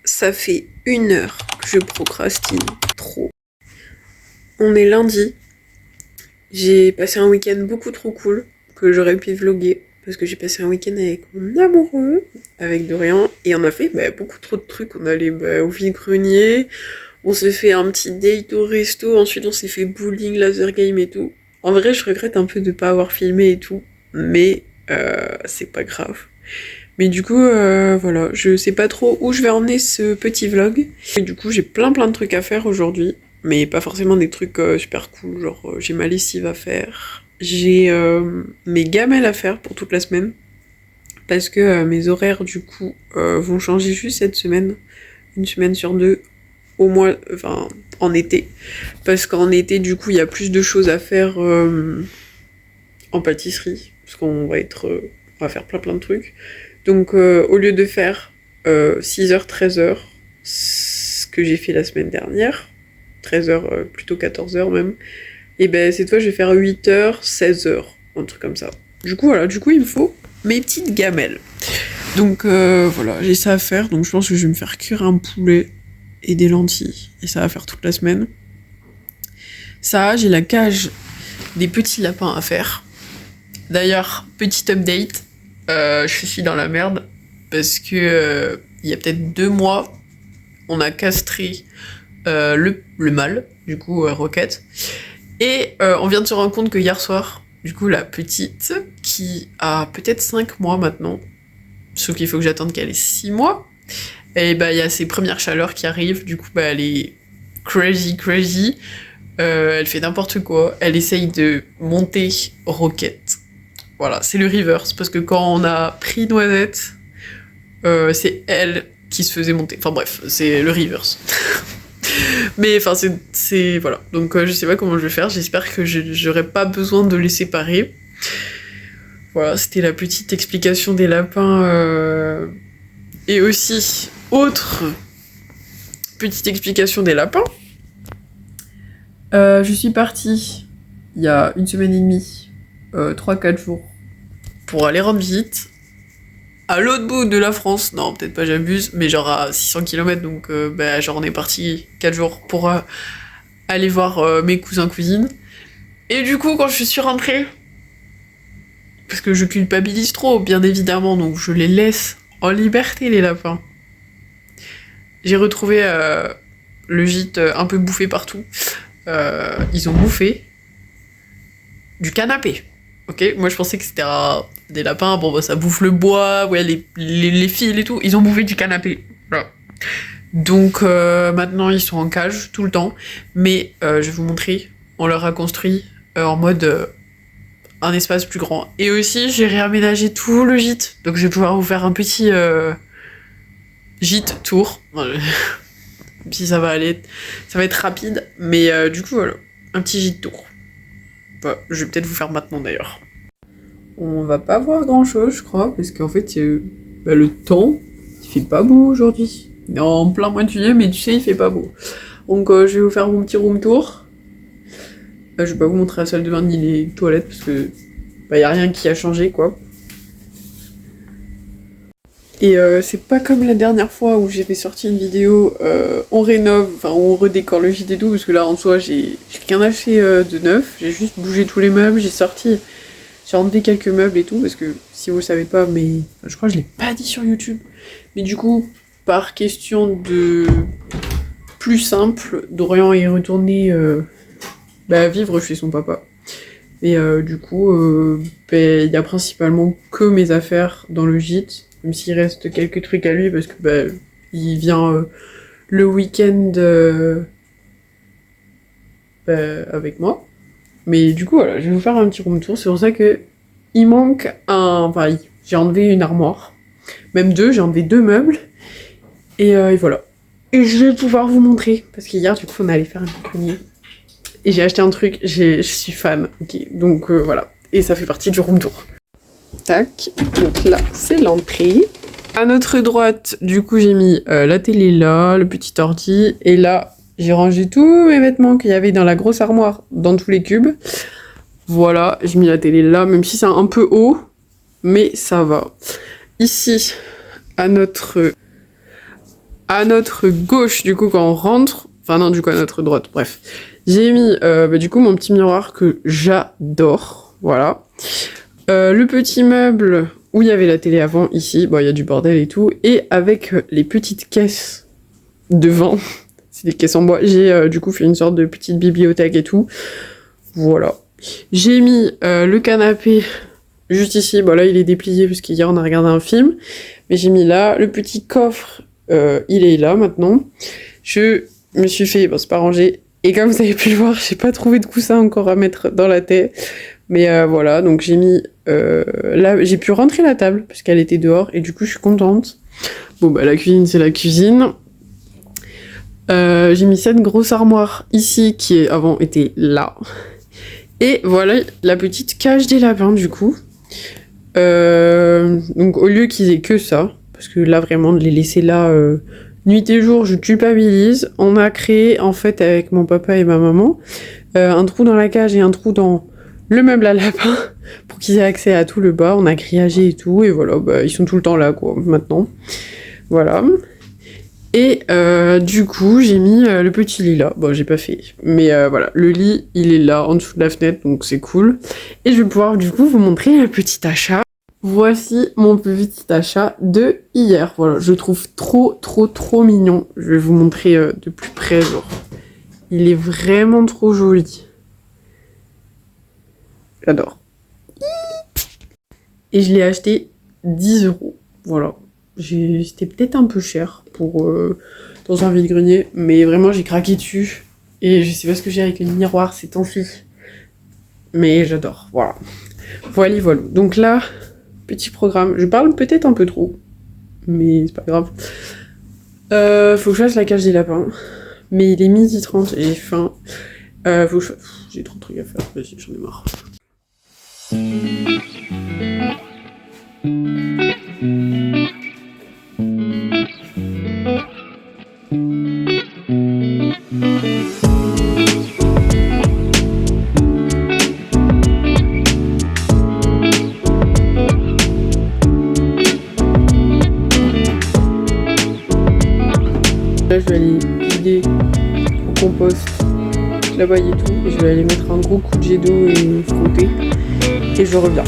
Ça fait 1 heure que je procrastine trop. On est lundi. J'ai passé un week-end beaucoup trop cool que j'aurais pu vlogger parce que j'ai passé un week-end avec mon amoureux, avec Dorian, et on a fait beaucoup trop de trucs. On allait au vide-grenier, on s'est fait un petit date au resto, ensuite on s'est fait bowling, laser game et tout. En vrai, je regrette un peu de pas avoir filmé et tout, mais c'est pas grave. Mais du coup, voilà, je sais pas trop où je vais emmener ce petit vlog. Et du coup, j'ai plein de trucs à faire aujourd'hui, mais pas forcément des trucs super cool, genre j'ai ma lessive à faire, j'ai mes gamelles à faire pour toute la semaine, parce que mes horaires du coup vont changer juste cette semaine, une semaine sur deux, au moins, enfin en été, parce qu'en été du coup il y a plus de choses à faire en pâtisserie, parce qu'on va on va faire plein de trucs. Donc au lieu de faire 6h, 13h, ce que j'ai fait la semaine dernière, 13h, plutôt 14h même, et ben cette fois je vais faire 8h, 16h, un truc comme ça. Du coup voilà, il me faut mes petites gamelles. Donc voilà, j'ai ça à faire, donc je pense que je vais me faire cuire un poulet et des lentilles, et ça va faire toute la semaine. Ça, j'ai la cage des petits lapins à faire. D'ailleurs, petit update, je suis dans la merde parce que il y a peut-être 2 mois, on a castré le mâle, du coup Roquette, et on vient de se rendre compte que hier soir, du coup la petite, qui a peut-être 5 mois maintenant, sauf qu'il faut que j'attende qu'elle ait 6 mois, et il y a ses premières chaleurs qui arrivent, du coup elle est crazy, elle fait n'importe quoi, elle essaye de monter Roquette. Voilà, c'est le reverse, parce que quand on a pris Noisette, c'est elle qui se faisait monter. Enfin bref, c'est le reverse. Mais enfin, c'est voilà. Donc je sais pas comment je vais faire, j'espère que j'aurai pas besoin de les séparer. Voilà, c'était la petite explication des lapins. Et aussi, autre petite explication des lapins. Je suis partie il y a 1 semaine et demie, 3-4 jours, pour aller rendre visite à l'autre bout de la France. Non, peut-être pas, j'abuse, mais genre à 600 km, donc genre on est parti 4 jours pour aller voir mes cousins-cousines. Et du coup, quand je suis rentrée, parce que je culpabilise trop, bien évidemment, donc je les laisse en liberté, les lapins. J'ai retrouvé le gîte un peu bouffé partout. Ils ont bouffé du canapé. Ok, moi je pensais que c'était des lapins, bon ça bouffe le bois, ouais, les fils et tout, ils ont bouffé du canapé. Voilà. Donc maintenant ils sont en cage tout le temps, mais je vais vous montrer, on leur a construit en mode un espace plus grand. Et aussi j'ai réaménagé tout le gîte, donc je vais pouvoir vous faire un petit gîte tour. Si ça va aller, ça va être rapide, mais du coup voilà, un petit gîte tour. Bah, je vais peut-être vous faire maintenant d'ailleurs. On va pas voir grand chose, je crois, parce qu'en fait, le temps, il fait pas beau aujourd'hui. On est en plein mois de juillet, mais tu sais, il fait pas beau. Donc, je vais vous faire mon petit room tour. Je vais pas vous montrer la salle de bain ni les toilettes, parce que y a rien qui a changé, quoi. Et c'est pas comme la dernière fois où j'avais sorti une vidéo, on rénove, enfin on redécore le gîte et tout, parce que là en soi j'ai rien acheté de neuf, j'ai juste bougé tous les meubles, j'ai enlevé quelques meubles et tout, parce que si vous le savez pas, mais je crois que je l'ai pas dit sur YouTube, mais du coup, par question de plus simple, Dorian est retourné vivre chez son papa. Et du coup, il y a principalement que mes affaires dans le gîte, même s'il reste quelques trucs à lui, parce que il vient le week-end avec moi. Mais du coup, voilà, je vais vous faire un petit room tour. C'est pour ça que il manque j'ai enlevé une armoire, même 2, j'ai enlevé 2 meubles, et voilà. Et je vais pouvoir vous montrer, parce qu'hier, du coup, on allait faire un grenier. Et j'ai acheté un truc, je suis fan, ok, donc voilà. Et ça fait partie du room tour. Tac, donc là, c'est l'entrée. À notre droite, du coup, j'ai mis la télé là, le petit ordi, et là, j'ai rangé tous mes vêtements qu'il y avait dans la grosse armoire, dans tous les cubes. Voilà, j'ai mis la télé là, même si c'est un peu haut, mais ça va. Ici, à à notre gauche, du coup, quand on rentre, enfin non, du coup, à notre droite, bref. J'ai mis, du coup, mon petit miroir que j'adore, voilà. Le petit meuble où il y avait la télé avant, ici, bon, il y a du bordel et tout, et avec les petites caisses devant, c'est des caisses en bois, j'ai du coup fait une sorte de petite bibliothèque et tout, voilà. J'ai mis le canapé juste ici, bon là il est déplié parce qu'hier on a regardé un film, mais j'ai mis là, le petit coffre, il est là maintenant. Je me suis fait, bon c'est pas rangé, et comme vous avez pu le voir, j'ai pas trouvé de coussin encore à mettre dans la tête, mais voilà, donc j'ai mis, là j'ai pu rentrer la table, parce qu'elle était dehors, et du coup je suis contente. Bon bah la cuisine c'est la cuisine. J'ai mis cette grosse armoire ici, qui avant était là. Et voilà la petite cage des lapins du coup. Donc au lieu qu'ils aient que ça, parce que là vraiment de les laisser là nuit et jour, je culpabilise. On a créé en fait avec mon papa et ma maman un trou dans la cage et un trou dans le meuble à lapin pour qu'ils aient accès à tout le bas. On a grillagé et tout et voilà, bah, ils sont tout le temps là quoi maintenant. Voilà. Et du coup, j'ai mis le petit lit là. Bon, j'ai pas fait. Mais voilà, le lit, il est là, en dessous de la fenêtre, donc c'est cool. Et je vais pouvoir du coup vous montrer le petit achat. Voici mon petit achat de hier. Voilà, je le trouve trop mignon. Je vais vous montrer de plus près, genre. Il est vraiment trop joli. J'adore. Et je l'ai acheté 10 €. Voilà. C'était peut-être un peu cher pour dans un vide-grenier, mais vraiment j'ai craqué dessus. Et je sais pas ce que j'ai avec les miroirs ces temps-ci. Mais j'adore, voilà. Voilà. Donc là, petit programme. Je parle peut-être un peu trop, mais c'est pas grave. Faut que je fasse la cage des lapins. Mais il est 12h30 et j'ai faim. Faut que je... J'ai trop de trucs à faire. Vas-y, j'en ai marre. Là, je vais aller vider au compost là-bas et tout. Et je vais aller mettre un gros coup de jet d'eau et frotter. Et je reviens.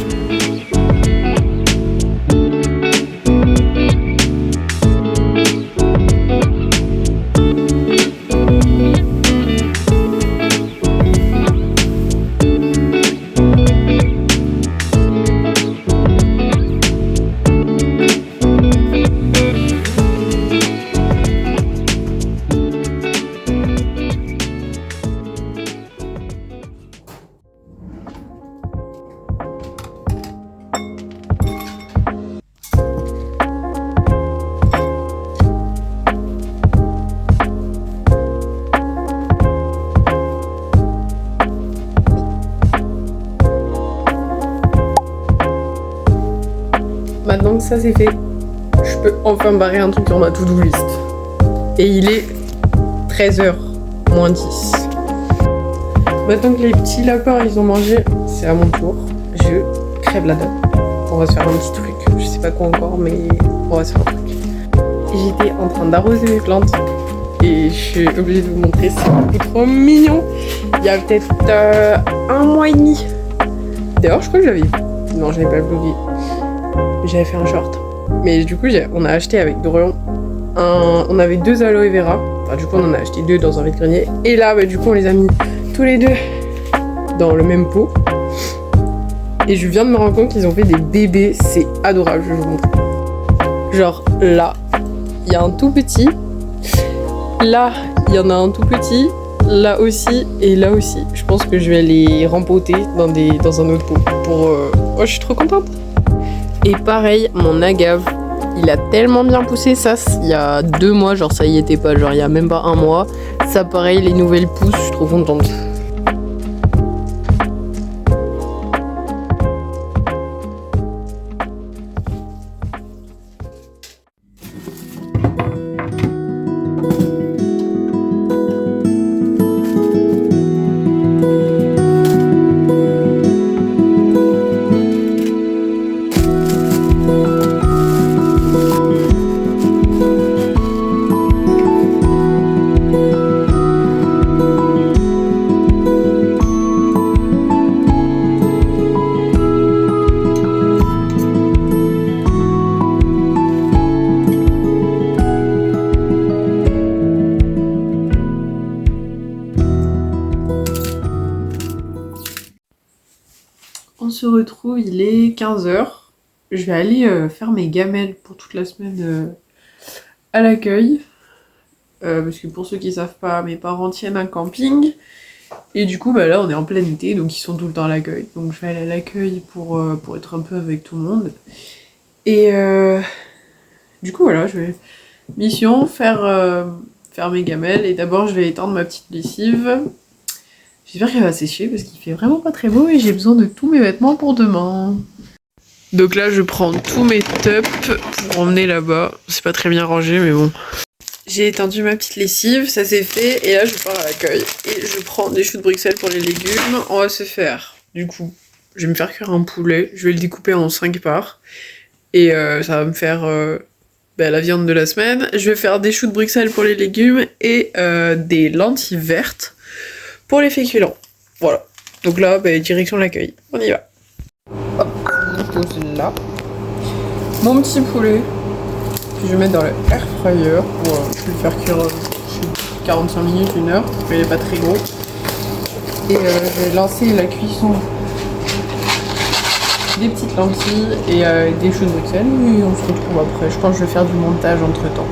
Maintenant que ça c'est fait, je peux enfin barrer un truc sur ma to-do list. Et il est 13h moins 10. Maintenant que les petits lapins ils ont mangé, c'est à mon tour. Je crève la dalle. On va se faire un petit truc. Je sais pas quoi encore, mais on va se faire un truc. J'étais en train d'arroser mes plantes. Et je suis obligée de vous montrer, c'est beaucoup trop mignon. Il y a peut-être 1 mois et demi. D'ailleurs, je crois que j'avais... Non, je n'avais pas vlogué. J'avais fait un short. Mais du coup, on a acheté avec Dorian on avait 2 aloe vera. Enfin, du coup, on en a acheté 2 dans un vide-grenier. Et là, du coup, on les a mis tous les 2 dans le même pot. Et je viens de me rendre compte qu'ils ont fait des bébés. C'est adorable, je vais vous montrer. Genre, là, il y a un tout petit. Là, il y en a un tout petit. Là aussi et là aussi. Je pense que je vais les rempoter dans un autre pot. Oh, je suis trop contente. Et pareil, mon agave, il a tellement bien poussé, ça, il y a 2 mois, genre ça y était pas, genre il y a même pas 1 mois. Ça pareil, les nouvelles pousses, je suis trop contente. se retrouve, il est 15h. Je vais aller faire mes gamelles pour toute la semaine à l'accueil. Parce que pour ceux qui savent pas, mes parents tiennent un camping. Et du coup, bah là, on est en plein été, donc ils sont tout le temps à l'accueil. Donc je vais aller à l'accueil pour être un peu avec tout le monde. Et du coup, voilà, je vais... Mission, faire mes gamelles. Et d'abord, je vais étendre ma petite lessive. J'espère qu'elle va sécher parce qu'il fait vraiment pas très beau et j'ai besoin de tous mes vêtements pour demain. Donc là, je prends tous mes tops pour emmener là-bas. C'est pas très bien rangé, mais bon. J'ai étendu ma petite lessive, ça c'est fait. Et là, je pars à l'accueil. Et je prends des choux de Bruxelles pour les légumes. On va se faire, du coup, je vais me faire cuire un poulet. Je vais le découper en 5 parts. Et ça va me faire la viande de la semaine. Je vais faire des choux de Bruxelles pour les légumes et des lentilles vertes pour les féculents. Voilà. Donc là, direction l'accueil. On y va. Hop, je pose là. Mon petit poulet, que je vais mettre dans le air fryer pour je vais le faire cuire 45 minutes, 1 heure. Il n'est pas très gros. Et je vais lancer la cuisson des petites lentilles et des choux de Bruxelles. Et on se retrouve après. Je pense que je vais faire du montage entre temps.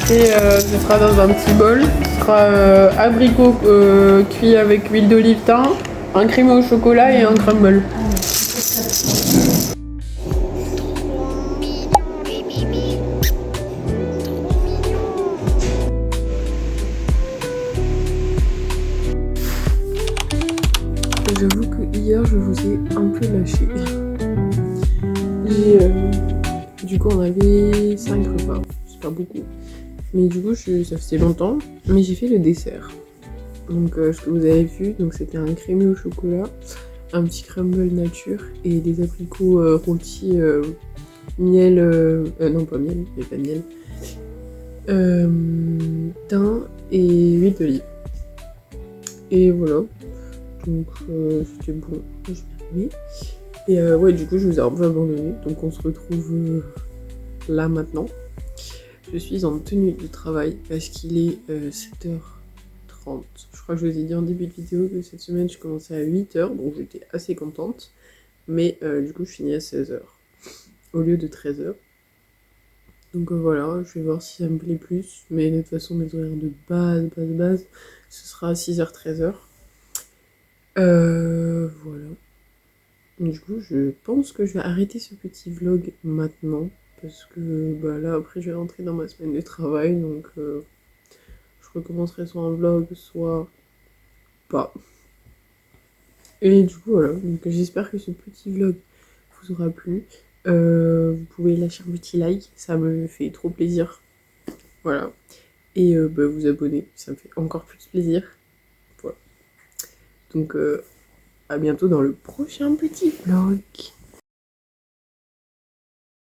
Ce sera dans un petit bol. Ce sera abricot cuit avec huile d'olive thym, un crème au chocolat et un crumble. J'avoue que hier je vous ai un peu lâché. Du coup on avait 5 repas, c'est pas beaucoup. Mais du coup, ça faisait longtemps, mais j'ai fait le dessert. Donc, ce que vous avez vu, donc c'était un crémeux au chocolat, un petit crumble nature et des abricots rôtis miel, non pas miel, mais pas miel, thym et huile d'olive. Et voilà, donc c'était bon, j'ai bien aimé. Et ouais, du coup, je vous ai un peu abandonné, donc on se retrouve là maintenant. Je suis en tenue de travail parce qu'il est 7h30. Je crois que je vous ai dit en début de vidéo que cette semaine je commençais à 8h, donc j'étais assez contente. Mais du coup je finis à 16h au lieu de 13h. Donc voilà, je vais voir si ça me plaît plus. Mais de toute façon mes horaires de base, ce sera à 6h, 13h. Voilà. Du coup je pense que je vais arrêter ce petit vlog maintenant. Parce que là après je vais rentrer dans ma semaine de travail, donc je recommencerai soit en vlog, soit pas. Et du coup voilà, donc j'espère que ce petit vlog vous aura plu. Vous pouvez lâcher un petit like, ça me fait trop plaisir. Voilà. Et vous abonner, ça me fait encore plus plaisir. Voilà. Donc à bientôt dans le prochain petit vlog.